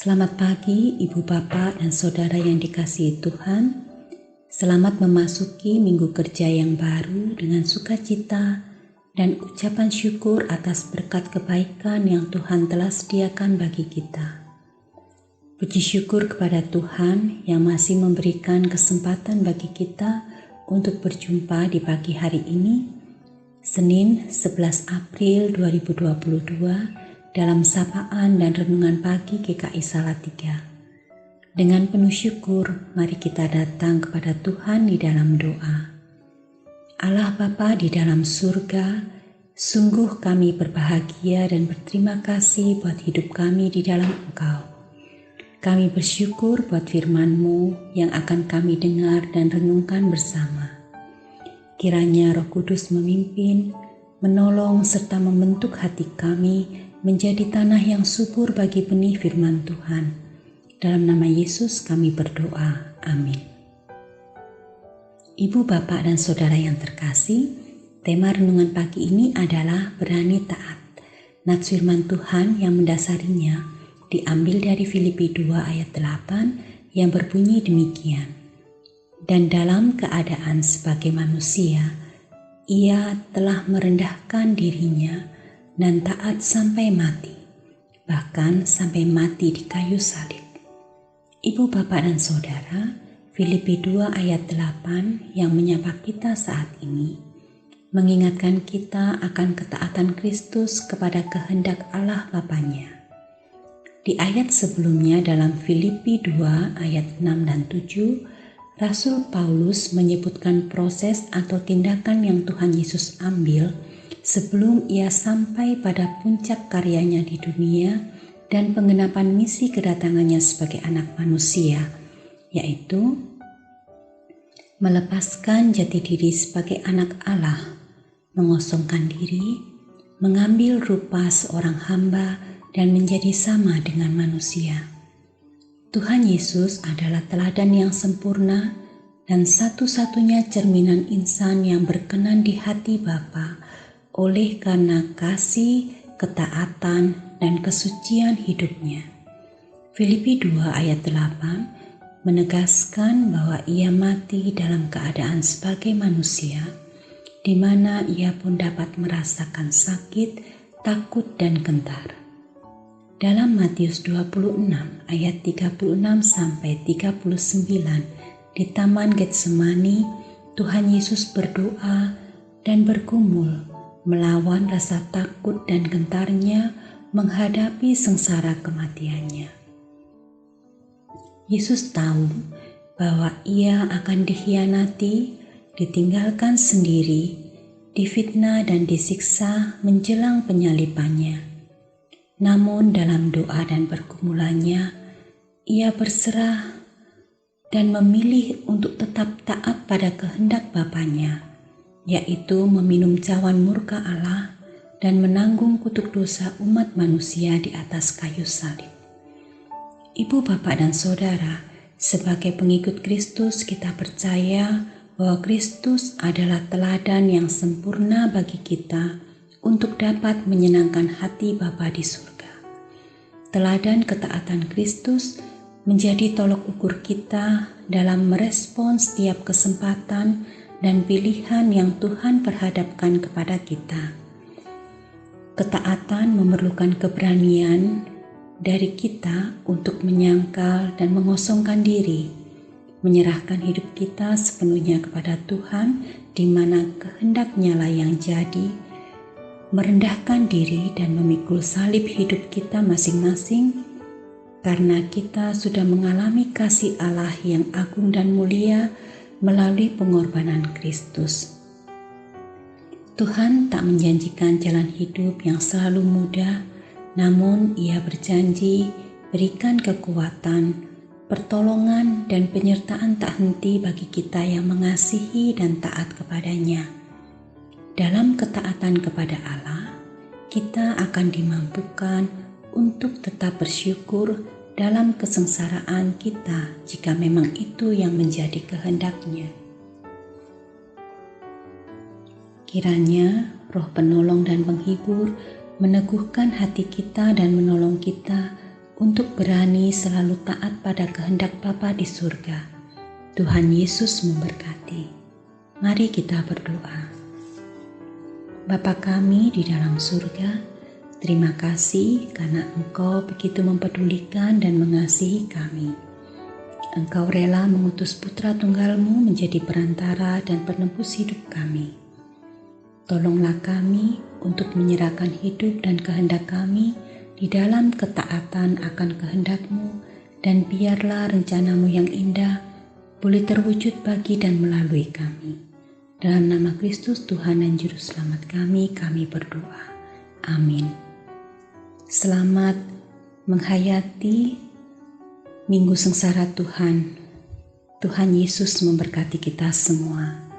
Selamat pagi Ibu Bapak dan Saudara yang dikasihi Tuhan. Selamat memasuki minggu kerja yang baru dengan sukacita dan ucapan syukur atas berkat kebaikan yang Tuhan telah sediakan bagi kita. Puji syukur kepada Tuhan yang masih memberikan kesempatan bagi kita untuk berjumpa di pagi hari ini, Senin 11 April 2022, dalam sapaan dan renungan pagi GKI Salatiga. Dengan penuh syukur, mari kita datang kepada Tuhan di dalam doa. Allah Bapa di dalam surga, sungguh kami berbahagia dan berterima kasih buat hidup kami di dalam Engkau. Kami bersyukur buat firman-Mu yang akan kami dengar dan renungkan bersama. Kiranya Roh Kudus memimpin, menolong serta membentuk hati kami menjadi tanah yang subur bagi benih firman Tuhan. Dalam nama Yesus kami berdoa. Amin. Ibu, Bapak, dan Saudara yang terkasih, tema renungan pagi ini adalah berani taat. Nats firman Tuhan yang mendasarinya diambil dari Filipi 2 ayat 8 yang berbunyi demikian. Dan dalam keadaan sebagai manusia, ia telah merendahkan dirinya dan taat sampai mati, bahkan sampai mati di kayu salib. Ibu, Bapak, dan Saudara, Filipi 2 ayat 8 yang menyapa kita saat ini mengingatkan kita akan ketaatan Kristus kepada kehendak Allah Bapanya. Di ayat sebelumnya dalam Filipi 2 ayat 6 dan 7, Rasul Paulus menyebutkan proses atau tindakan yang Tuhan Yesus ambil sebelum ia sampai pada puncak karyanya di dunia dan penggenapan misi kedatangannya sebagai anak manusia, yaitu melepaskan jati diri sebagai anak Allah, mengosongkan diri, mengambil rupa seorang hamba dan menjadi sama dengan manusia. Tuhan Yesus adalah teladan yang sempurna dan satu-satunya cerminan insan yang berkenan di hati Bapa oleh karena kasih, ketaatan, dan kesucian hidupnya. Filipi 2 ayat 8 menegaskan bahwa ia mati dalam keadaan sebagai manusia, di mana ia pun dapat merasakan sakit, takut, dan gentar. Dalam Matius 26 ayat 36 sampai 39 di Taman Getsemani, Tuhan Yesus berdoa dan bergumul melawan rasa takut dan gentarnya menghadapi sengsara kematiannya. Yesus tahu bahwa ia akan dikhianati, ditinggalkan sendiri, difitnah dan disiksa menjelang penyalibannya. Namun dalam doa dan pergumulannya, ia berserah dan memilih untuk tetap taat pada kehendak Bapanya, yaitu meminum cawan murka Allah dan menanggung kutuk dosa umat manusia di atas kayu salib. Ibu, Bapak, dan Saudara, sebagai pengikut Kristus kita percaya bahwa Kristus adalah teladan yang sempurna bagi kita untuk dapat menyenangkan hati Bapa di surga. Teladan ketaatan Kristus menjadi tolok ukur kita dalam merespon setiap kesempatan dan pilihan yang Tuhan perhadapkan kepada kita. Ketaatan memerlukan keberanian dari kita untuk menyangkal dan mengosongkan diri, menyerahkan hidup kita sepenuhnya kepada Tuhan di mana kehendak-Nya lah yang jadi, merendahkan diri dan memikul salib hidup kita masing-masing karena kita sudah mengalami kasih Allah yang agung dan mulia melalui pengorbanan Kristus. Tuhan tak menjanjikan jalan hidup yang selalu mudah, namun Ia berjanji berikan kekuatan, pertolongan, dan penyertaan tak henti bagi kita yang mengasihi dan taat kepada-Nya. Dalam ketaatan kepada Allah, kita akan dimampukan untuk tetap bersyukur dalam kesengsaraan kita jika memang itu yang menjadi kehendak-Nya. Kiranya Roh penolong dan penghibur meneguhkan hati kita dan menolong kita untuk berani selalu taat pada kehendak Bapa di surga. Tuhan Yesus memberkati. Mari kita berdoa. Bapa kami di dalam surga, terima kasih karena Engkau begitu mempedulikan dan mengasihi kami. Engkau rela mengutus putra tunggal-Mu menjadi perantara dan penebus hidup kami. Tolonglah kami untuk menyerahkan hidup dan kehendak kami di dalam ketaatan akan kehendak-Mu, dan biarlah rencana-Mu yang indah boleh terwujud bagi dan melalui kami. Dalam nama Kristus Tuhan dan Juru Selamat kami berdoa. Amin. Selamat menghayati Minggu Sengsara Tuhan. Tuhan Yesus memberkati kita semua.